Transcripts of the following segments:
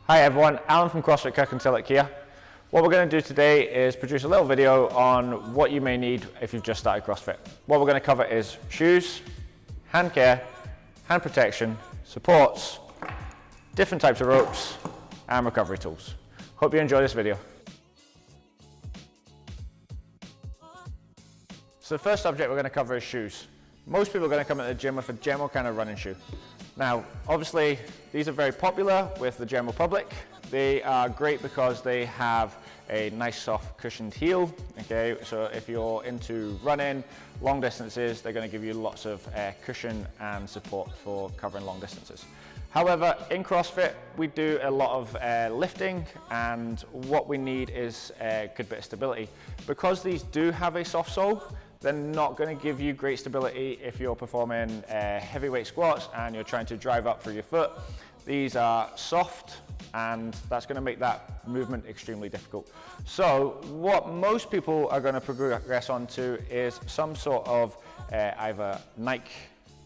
Hi everyone, Alan from CrossFit Kirkintilloch here. What we're going to do today is produce a little video on what you may need if you've just started CrossFit. What we're going to cover is shoes, hand care, hand protection, supports, different types of ropes, and recovery tools. Hope you enjoy this video. So the first subject we're going to cover is shoes. Most people are going to come at the gym with a general kind of running shoe. Now, obviously, these are very popular with the general public. They are great because they have a nice soft cushioned heel, okay? So if you're into running, long distances, they're gonna give you lots of cushion and support for covering long distances. However, in CrossFit, we do a lot of lifting, and what we need is a good bit of stability. Because these do have a soft sole, they're not going to give you great stability if you're performing heavyweight squats and you're trying to drive up through your foot. These are soft, and that's going to make that movement extremely difficult. So what most people are going to progress onto is some sort of either Nike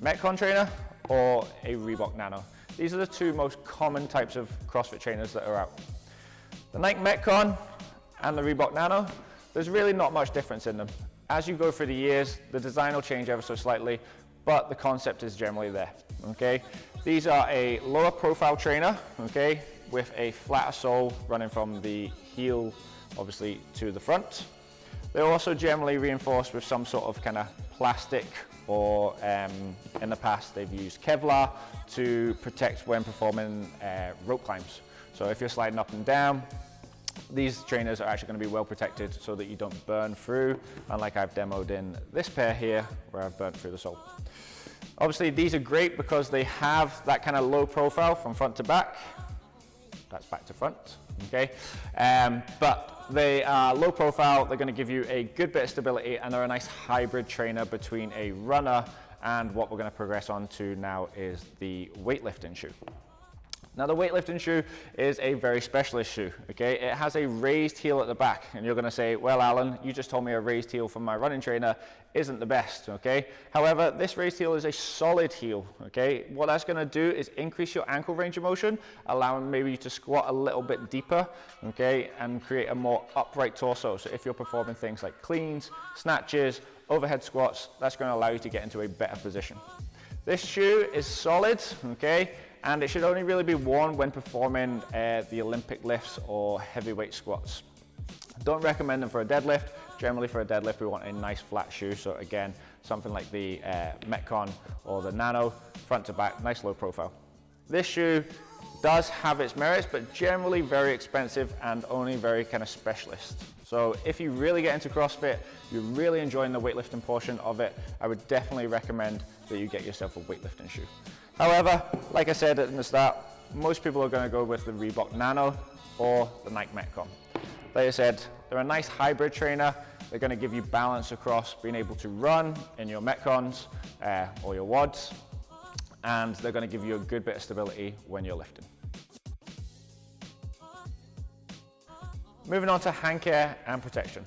Metcon trainer or a Reebok Nano. These are the two most common types of CrossFit trainers that are out. The Nike Metcon and the Reebok Nano, there's really not much difference in them. As you go through the years, the design will change ever so slightly, but the concept is generally there, okay? These are a lower profile trainer, okay, with a flatter sole running from the heel, obviously, to the front. They're also generally reinforced with some sort of kind of plastic, or in the past they've used Kevlar to protect when performing rope climbs. So if you're sliding up and down, these trainers are actually going to be well protected so that you don't burn through, unlike I've demoed in this pair here where I've burnt through the sole. Obviously these are great because they have that kind of low profile from front to back. That's back to front, okay? But they are low profile, they're going to give you a good bit of stability, and they're a nice hybrid trainer between a runner and what we're going to progress on to now is the weightlifting shoe. Now the weightlifting shoe is a very specialist shoe, okay? It has a raised heel at the back, and you're gonna say, well, Alan, you just told me a raised heel from my running trainer isn't the best, okay? However, this raised heel is a solid heel, okay? What that's gonna do is increase your ankle range of motion, allowing maybe you to squat a little bit deeper, okay? And create a more upright torso. So if you're performing things like cleans, snatches, overhead squats, that's gonna allow you to get into a better position. This shoe is solid, okay? And it should only really be worn when performing the Olympic lifts or heavyweight squats. Don't recommend them for a deadlift. Generally for a deadlift, we want a nice flat shoe. So again, something like the Metcon or the Nano, front to back, nice low profile. This shoe does have its merits, but generally very expensive and only very kind of specialist. So if you really get into CrossFit, you're really enjoying the weightlifting portion of it, I would definitely recommend that you get yourself a weightlifting shoe. However, like I said at the start, most people are going to go with the Reebok Nano or the Nike Metcon. Like I said, they're a nice hybrid trainer. They're going to give you balance across being able to run in your Metcons or your WODs, and they're going to give you a good bit of stability when you're lifting. Moving on to hand care and protection.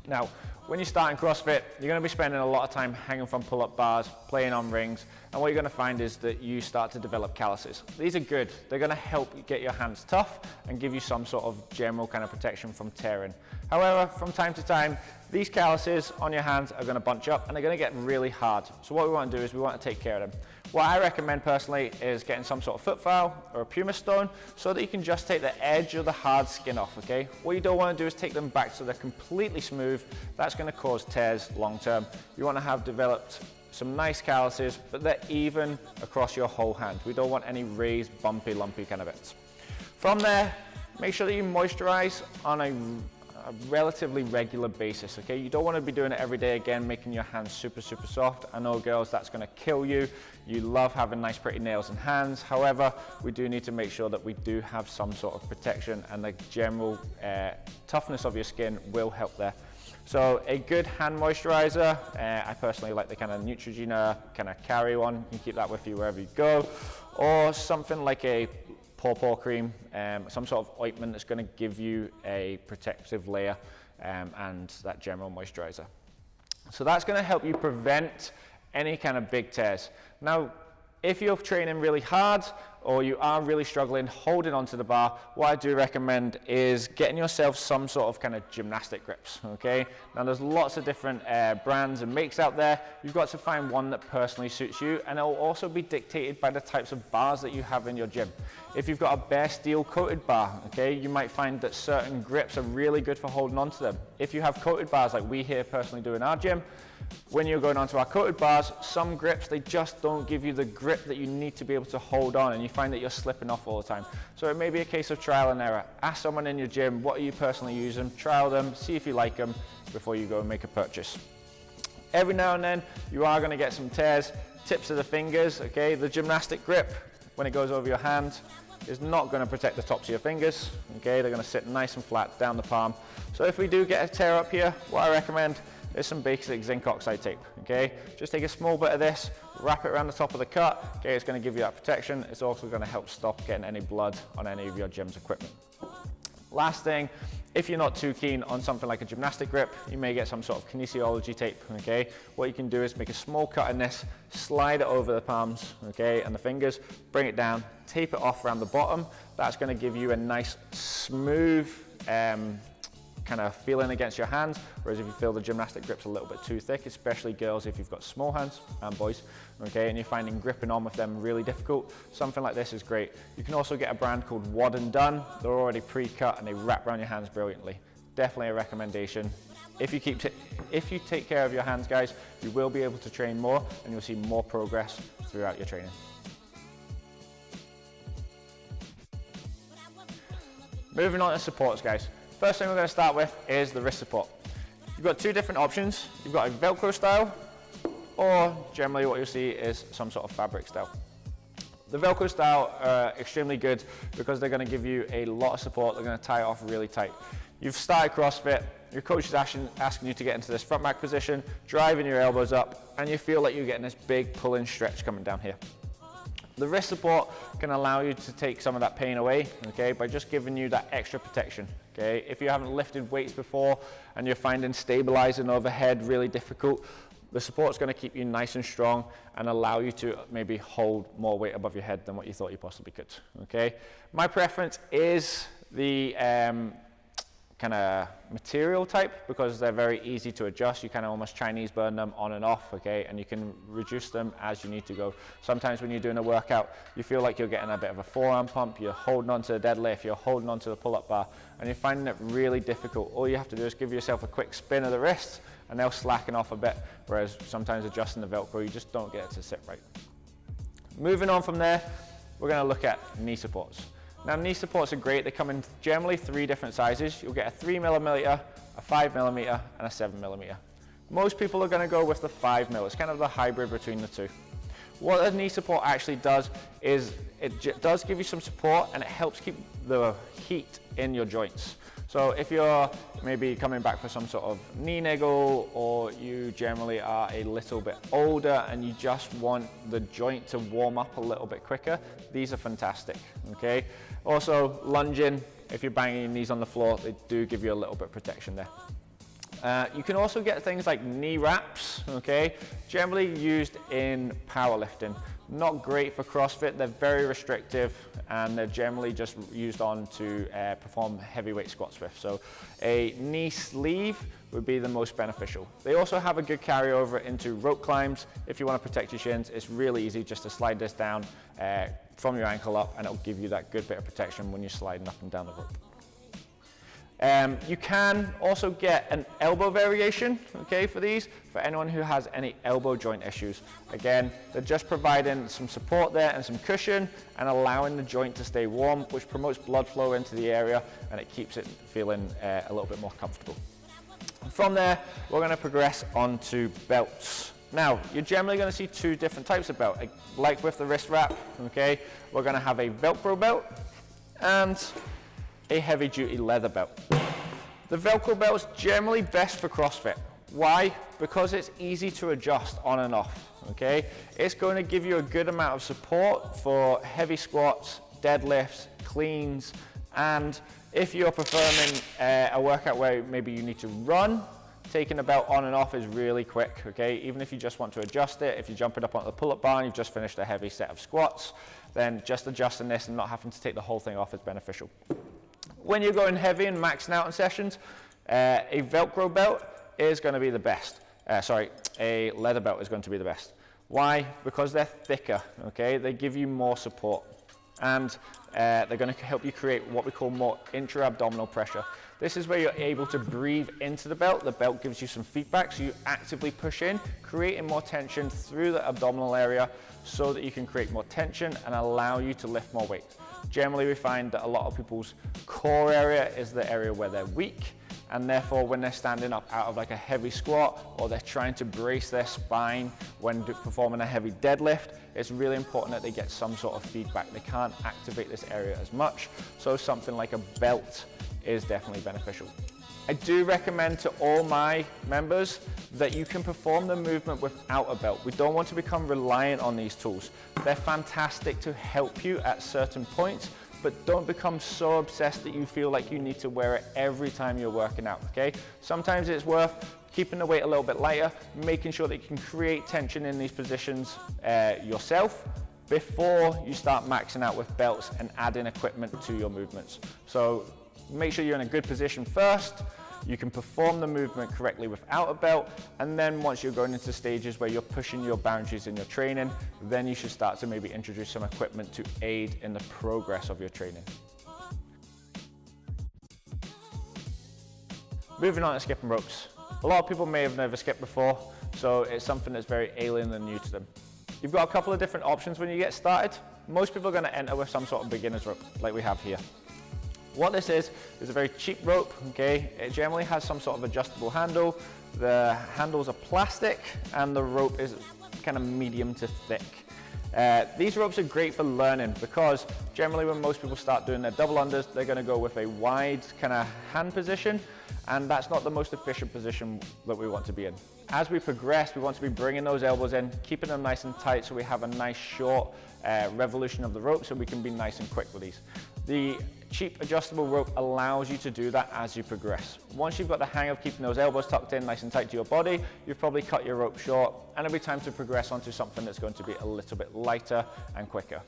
Now, when you start in CrossFit, you're going to be spending a lot of time hanging from pull-up bars, playing on rings, and what you're going to find is that you start to develop calluses. These are good. They're going to help you get your hands tough and give you some sort of general kind of protection from tearing. However, from time to time, these calluses on your hands are going to bunch up and they're going to get really hard. So what we want to do is we want to take care of them. What I recommend personally is getting some sort of foot file or a pumice stone so that you can just take the edge of the hard skin off, okay? What you don't want to do is take them back so they're completely smooth. That's going to cause tears long term. You want to have developed some nice calluses, but they're even across your whole hand. We don't want any raised, bumpy, lumpy kind of bits. From there, make sure that you moisturize on a relatively regular basis, okay? You don't want to be doing it every day again, making your hands super, super soft. I know, girls, that's going to kill you. You love having nice, pretty nails and hands. However, we do need to make sure that we do have some sort of protection, and the general toughness of your skin will help there. So a good hand moisturizer, I personally like the kind of Neutrogena kind of carry one. You can keep that with you wherever you go, or something like a paw cream, some sort of ointment that's going to give you a protective layer and that general moisturizer. So that's going to help you prevent any kind of big tears. Now, If you're training really hard or you are really struggling holding onto the bar, what I do recommend is getting yourself some sort of kind of gymnastic grips, okay? Now there's lots of different brands and makes out there. You've got to find one that personally suits you, and it will also be dictated by the types of bars that you have in your gym. If you've got a bare steel coated bar, okay, you might find that certain grips are really good for holding onto them. If you have coated bars like we here personally do in our gym, when you're going onto our coated bars, some grips, they just don't give you the grip that you need to be able to hold on, and you find that you're slipping off all the time. So it may be a case of trial and error. Ask someone in your gym, what are you personally using? Trial them, see if you like them before you go and make a purchase. Every now and then, you are going to get some tears, tips of the fingers, okay? The gymnastic grip, when it goes over your hand, is not going to protect the tops of your fingers, okay? They're going to sit nice and flat down the palm. So if we do get a tear up here, what I recommend is some basic zinc oxide tape, okay? Just take a small bit of this, wrap it around the top of the cut, okay? It's going to give you that protection. It's also going to help stop getting any blood on any of your gym's equipment. Last thing, if you're not too keen on something like a gymnastic grip, you may get some sort of kinesiology tape, okay? What you can do is make a small cut in this, slide it over the palms, okay, and the fingers, bring it down, tape it off around the bottom. That's going to give you a nice smooth kind of feeling against your hands, whereas if you feel the gymnastic grip's a little bit too thick, especially girls if you've got small hands, and boys, okay, and you're finding gripping on with them really difficult, something like this is great. You can also get a brand called Wad and Done. They're already pre-cut and they wrap around your hands brilliantly. Definitely a recommendation. If you take care of your hands, guys, you will be able to train more and you'll see more progress throughout your training. Moving on to supports, guys. First thing we're going to start with is the wrist support. You've got two different options. You've got a Velcro style, or generally what you'll see is some sort of fabric style. The Velcro style are extremely good because they're going to give you a lot of support. They're going to tie it off really tight. You've started CrossFit, your coach is asking you to get into this front rack position, driving your elbows up, and you feel like you're getting this big pull-in stretch coming down here. The wrist support can allow you to take some of that pain away, okay, by just giving you that extra protection, okay? If you haven't lifted weights before and you're finding stabilizing overhead really difficult, the support's going to keep you nice and strong and allow you to maybe hold more weight above your head than what you thought you possibly could, okay? My preference is the kind of material type because they're very easy to adjust. You kind of almost Chinese burn them on and off, okay, and you can reduce them as you need to go. Sometimes when you're doing a workout, you feel like you're getting a bit of a forearm pump, you're holding onto the deadlift, you're holding onto the pull-up bar, and you're finding it really difficult. All you have to do is give yourself a quick spin of the wrist and they'll slacken off a bit, whereas sometimes adjusting the Velcro, you just don't get it to sit right. Moving on from there, we're going to look at knee supports. Now, knee supports are great. They come in generally 3 different sizes. You'll get a 3mm, a 5mm, and a 7mm. Most people are going to go with the 5mm. It's kind of the hybrid between the two. What a knee support actually does is it does give you some support and it helps keep the heat in your joints. So if you're maybe coming back for some sort of knee niggle, or you generally are a little bit older and you just want the joint to warm up a little bit quicker, these are fantastic, okay? Also, lunging, if you're banging your knees on the floor, they do give you a little bit of protection there. You can also get things like knee wraps, okay? Generally used in powerlifting. Not great for CrossFit, they're very restrictive and they're generally just used on to perform heavyweight squats with. So a knee sleeve would be the most beneficial. They also have a good carryover into rope climbs. If you want to protect your shins, it's really easy just to slide this down from your ankle up and it'll give you that good bit of protection when you're sliding up and down the rope. You can also get an elbow variation, okay, for these, for anyone who has any elbow joint issues. Again, they're just providing some support there and some cushion and allowing the joint to stay warm, which promotes blood flow into the area and it keeps it feeling a little bit more comfortable. From there, we're going to progress onto belts. Now, you're generally going to see 2 different types of belt. Like with the wrist wrap, okay, we're going to have a Velcro belt and a heavy duty leather belt. The Velcro belt is generally best for CrossFit. Why? Because it's easy to adjust on and off, okay? It's going to give you a good amount of support for heavy squats, deadlifts, cleans, and if you're performing a workout where maybe you need to run, taking the belt on and off is really quick, okay? Even if you just want to adjust it, if you're jumping up onto the pull-up bar and you've just finished a heavy set of squats, then just adjusting this and not having to take the whole thing off is beneficial. When you're going heavy and maxing out in sessions, a Velcro belt is going to be the best. A leather belt is going to be the best. Why? Because they're thicker, okay? They give you more support, and they're going to help you create what we call more intra-abdominal pressure. This is where you're able to breathe into the belt. The belt gives you some feedback, so you actively push in, creating more tension through the abdominal area so that you can create more tension and allow you to lift more weight. Generally, we find that a lot of people's core area is the area where they're weak, and therefore when they're standing up out of like a heavy squat, or they're trying to brace their spine when performing a heavy deadlift, it's really important that they get some sort of feedback. They can't activate this area as much, so something like a belt is definitely beneficial. I do recommend to all my members that you can perform the movement without a belt. We don't want to become reliant on these tools. They're fantastic to help you at certain points, but don't become so obsessed that you feel like you need to wear it every time you're working out, okay? Sometimes it's worth keeping the weight a little bit lighter, making sure that you can create tension in these positions yourself before you start maxing out with belts and adding equipment to your movements. So make sure you're in a good position first. You can perform the movement correctly without a belt, and then once you're going into stages where you're pushing your boundaries in your training, then you should start to maybe introduce some equipment to aid in the progress of your training. Moving on to skipping ropes. A lot of people may have never skipped before, so it's something that's very alien and new to them. You've got a couple of different options when you get started. Most people are going to enter with some sort of beginner's rope, like we have here. What this is a very cheap rope, okay? It generally has some sort of adjustable handle. The handles are plastic and the rope is kind of medium to thick. These ropes are great for learning because generally when most people start doing their double unders, they're going to go with a wide kind of hand position, and that's not the most efficient position that we want to be in. As we progress, we want to be bringing those elbows in, keeping them nice and tight so we have a nice short revolution of the rope so we can be nice and quick with these. The cheap adjustable rope allows you to do that as you progress. Once you've got the hang of keeping those elbows tucked in nice and tight to your body, you've probably cut your rope short, and it'll be time to progress onto something that's going to be a little bit lighter and quicker.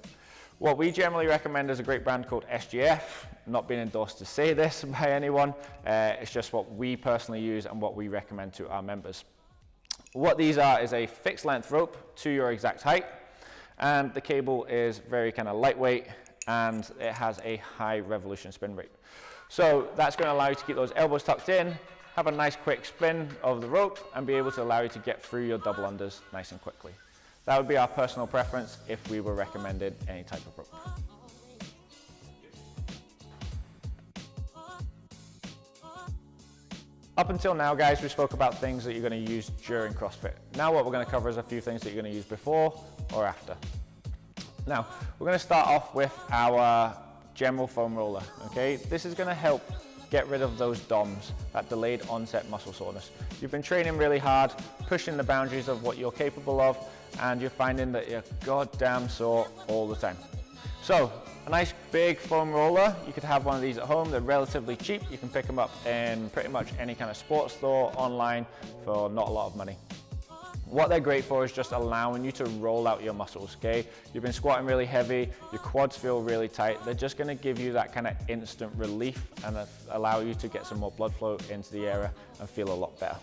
What we generally recommend is a great brand called SGF. Not being endorsed to say this by anyone, it's just what we personally use and what we recommend to our members. What these are is a fixed length rope to your exact height, and the cable is very kind of lightweight, and it has a high revolution spin rate. So that's going to allow you to keep those elbows tucked in, have a nice quick spin of the rope, and be able to allow you to get through your double unders nice and quickly. That would be our personal preference if we were recommending any type of rope. Up until now, guys, we spoke about things that you're going to use during CrossFit. Now what we're going to cover is a few things that you're going to use before or after. Now, we're going to start off with our general foam roller, okay? This is going to help get rid of those DOMs, that delayed onset muscle soreness. You've been training really hard, pushing the boundaries of what you're capable of, and you're finding that you're goddamn sore all the time. So, a nice big foam roller, you could have one of these at home. They're relatively cheap. You can pick them up in pretty much any kind of sports store, online, for not a lot of money. What they're great for is just allowing you to roll out your muscles, okay? You've been squatting really heavy, your quads feel really tight. They're just gonna give you that kind of instant relief and allow you to get some more blood flow into the area and feel a lot better.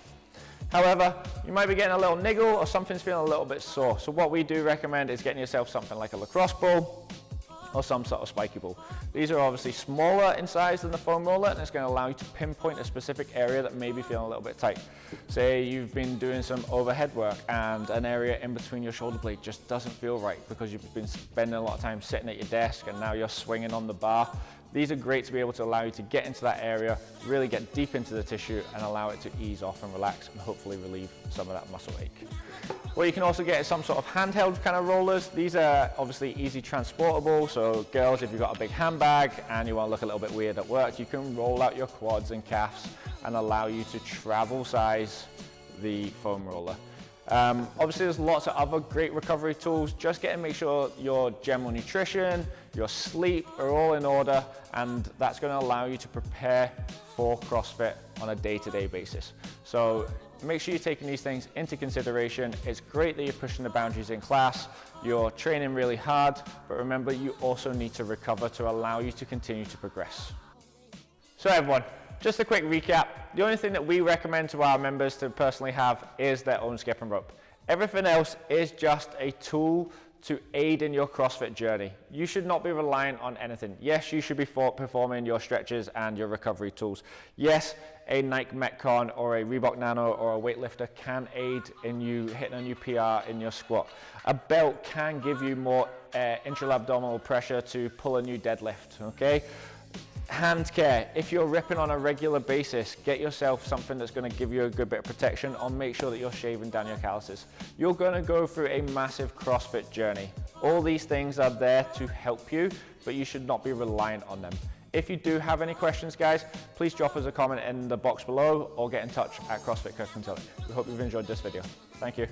However, you might be getting a little niggle or something's feeling a little bit sore. So what we do recommend is getting yourself something like a lacrosse ball or some sort of spiky ball. These are obviously smaller in size than the foam roller, and it's going to allow you to pinpoint a specific area that may be feeling a little bit tight. Say you've been doing some overhead work and an area in between your shoulder blade just doesn't feel right because you've been spending a lot of time sitting at your desk and now you're swinging on the bar. These are great to be able to allow you to get into that area, really get deep into the tissue and allow it to ease off and relax and hopefully relieve some of that muscle ache. What you can also get is some sort of handheld kind of rollers. These are obviously easy transportable, so girls, if you've got a big handbag and you want to look a little bit weird at work, you can roll out your quads and calves and allow you to travel size the foam roller. Obviously there's lots of other great recovery tools. Just make sure your general nutrition, your sleep are all in order, and that's going to allow you to prepare for CrossFit on a day-to-day basis. So make sure you're taking these things into consideration. It's great that you're pushing the boundaries in class, you're training really hard, but remember you also need to recover to allow you to continue to progress. So everyone, just a quick recap. The only thing that we recommend to our members to personally have is their own skip and rope. Everything else is just a tool to aid in your CrossFit journey. You should not be reliant on anything. Yes, you should be performing your stretches and your recovery tools. Yes, a Nike Metcon or a Reebok Nano or a weightlifter can aid in you hitting a new PR in your squat. A belt can give you more intra-abdominal pressure to pull a new deadlift, okay? Hand care, if you're ripping on a regular basis, get yourself something that's going to give you a good bit of protection, or make sure that you're shaving down your calluses. You're going to go through a massive CrossFit journey. All these things are there to help you, but you should not be reliant on them. If you do have any questions, guys, please drop us a comment in the box below or get in touch at CrossFit Coach Consulting. We hope you've enjoyed this video. Thank you.